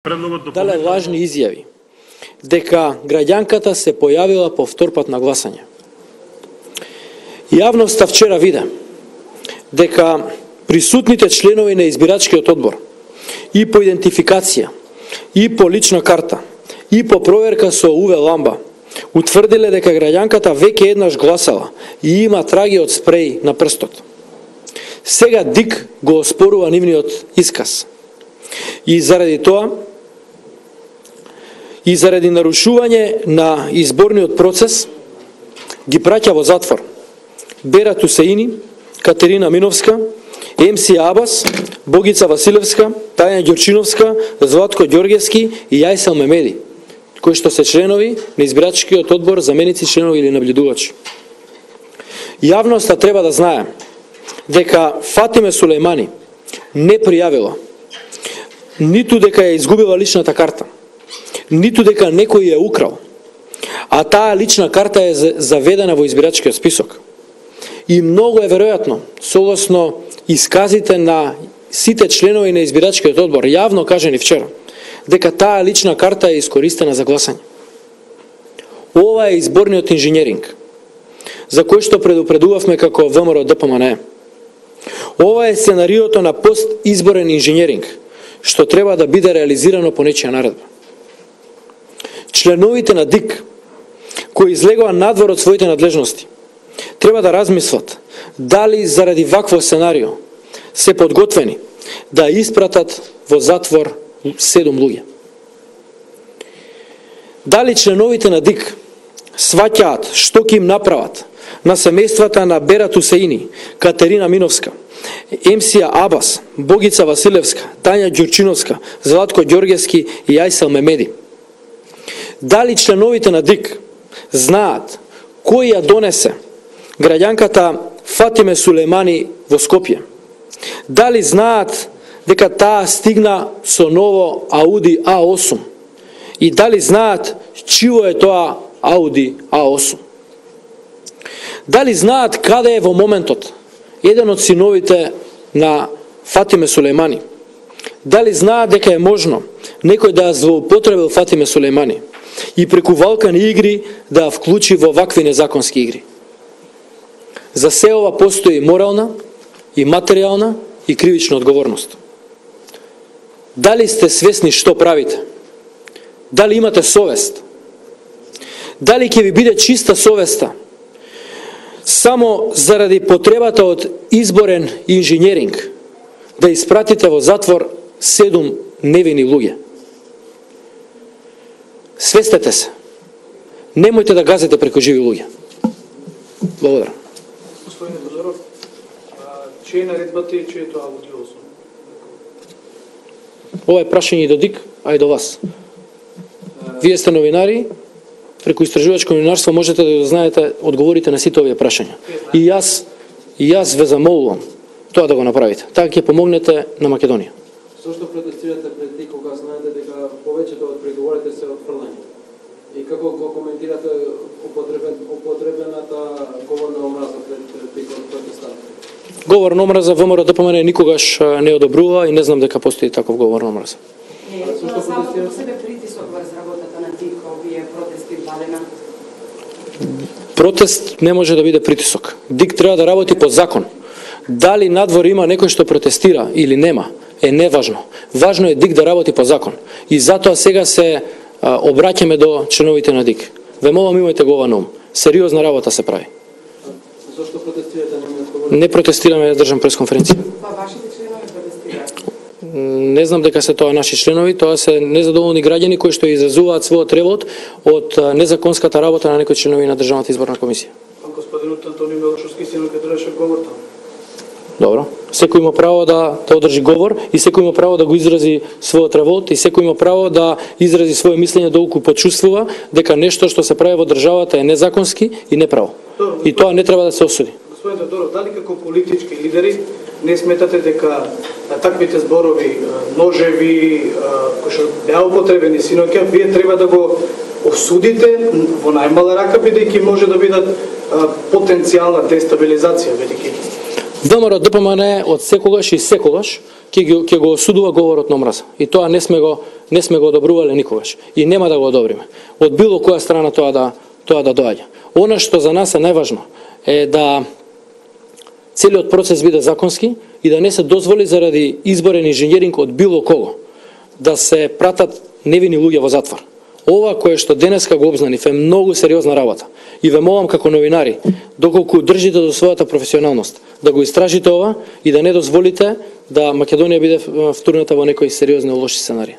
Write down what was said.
Дале лажни изјави дека граѓанката се појавила по втор пат на гласање. Јавноста вчера виде дека присутните членови на избирачкиот одбор и по идентификација, и по лична карта, и по проверка со УВ ламба утврдиле дека граѓанката веќе еднаш гласала и има траги од спреј на прстот. Сега ДИК го оспорува нивниот исказ. И заради тоа, и заради нарушување на изборниот процес, ги праќа во затвор Берат Усеини, Катерина Миновска, МС Абас, Богица Василевска, Таја Ѓурчиновска, Златко Ѓоргевски и Јајсел Мемеди, кои што се членови на избирачкиот одбор, заменици членови или наблюдувачи. Јавноста треба да знае дека Фатиме Сулејмани не пријавила ниту дека ја изгубила личната карта, ниту дека некој ја украл, а таа лична карта е заведена во избирачкиот список. И многу е веројатно, согласно исказите на сите членови на избирачкиот одбор, јавно кажани вчера, дека таа лична карта е искористена за гласање. Ова е изборниот инженеринг, за кој што предупредувавме како ВМРО ДПМН. Ова е сценариото на постизборен инженеринг, што треба да биде реализирано по нечија наредба. Членовите на ДИК, кои излегува надвор од своите надлежности, треба да размислат дали заради вакво сценарио се подготвени да испратат во затвор 7 луѓе. Дали членовите на ДИК сваќаат што ќе им направат на семејствата на Берат Усеини, Катерина Миновска, МС Абас, Богица Василевска, Таја Ѓурчиновска, Златко Ѓоргевски и Јајсел Мемеди. Дали членовите на ДИК знаат кој ја донесе граѓанката Фатиме Сулејмани во Скопје? Дали знаат дека таа стигна со ново Ауди А8? И дали знаат чиво е тоа Ауди А8? Дали знаат каде е во моментот еден од синовите на Фатиме Сулејмани? Дали знаат дека е можно некој да ја злоупотребил Фатиме Сулејмани и преку валкани игри да ја вклучи во вакви незаконски игри? За се ова постои морална и материјална и кривична одговорност. Дали сте свесни што правите? Дали имате совест? Дали ќе ви биде чиста совеста само заради потребата од изборен инженеринг да испратите во затвор 7 невини луѓе? Свестете се. Немојте да газите преку живи луѓе. Благодарам. Господине Тодоров, чија е наредбата и чија е тоа Ауди А8? Ова е прашање и до ДИК, а и до вас. Вие сте новинари, преку истражувачко новинарство можете да знаете одговорите на сите овие прашања. И јас ве замолувам тоа да го направите. Така ќе помогнете на Македонија. Зошто протестирате пред ДИК кога знаете дека повеќето од приговорите се отфрлени? И како го коментирате употребената говорна омраза пред ДИК од протестантите? Говор на омраза ВМРО ДПМН никогаш не одобрува и не знам дека постои таков говор на омраза. Не, тоа само по себе притисок врз работата на ДИК, овие протести валена. Протест не може да биде притисок. ДИК треба да работи по закон. Дали надвор има некој што протестира или нема, е неважно. Важно е ДИК да работи по закон. И затоа сега се обраќаме до членовите на ДИК. Ве молам, имајте го ова на ум. Сериозна работа се прави. Зошто протестирате? Не протестираме, да држам пресконференција. Па вашите членови протестираат? Не знам дека се тоа наши членови, тоа се незадоволни граѓани кои што изразуваат својот револт од незаконската работа на некои членови на Државната изборна комисија. Господинот Антонио Мелошовски сино ке држеше говор таму. Добро. Секој има право да одржи говор и секој има право да го изрази својот револт и секој има право да изрази своје мислење доколку почувствува дека нешто што се прави во државата е незаконски и неправо. И тоа не треба да се осуди. Господин Тодоров, дали како политички лидери не сметате дека таквите зборови, ножеви, кои што беа употребени синоќа, вие треба да го осудите во најмала рака, бидејќи може да бидат потенцијална дестабилизација, бидејќи ВМРО ДПМН од секогаш и секогаш ќе го осудува говорот на омраза. И тоа не сме го одобрувале никогаш. И нема да го одобриме. Од било која страна тоа да доаѓа. Она што за нас е најважно е да целиот процес биде законски и да не се дозволи заради изборен инженеринг од било кого да се пратат невини луѓе во затвор. Ова кое што денеска го обзнанив е многу сериозна работа. И ве молам како новинари, доколку држите до својата професионалност, да го истражите ова и да не дозволите да Македонија биде втурната во некои сериозни лоши сценарии.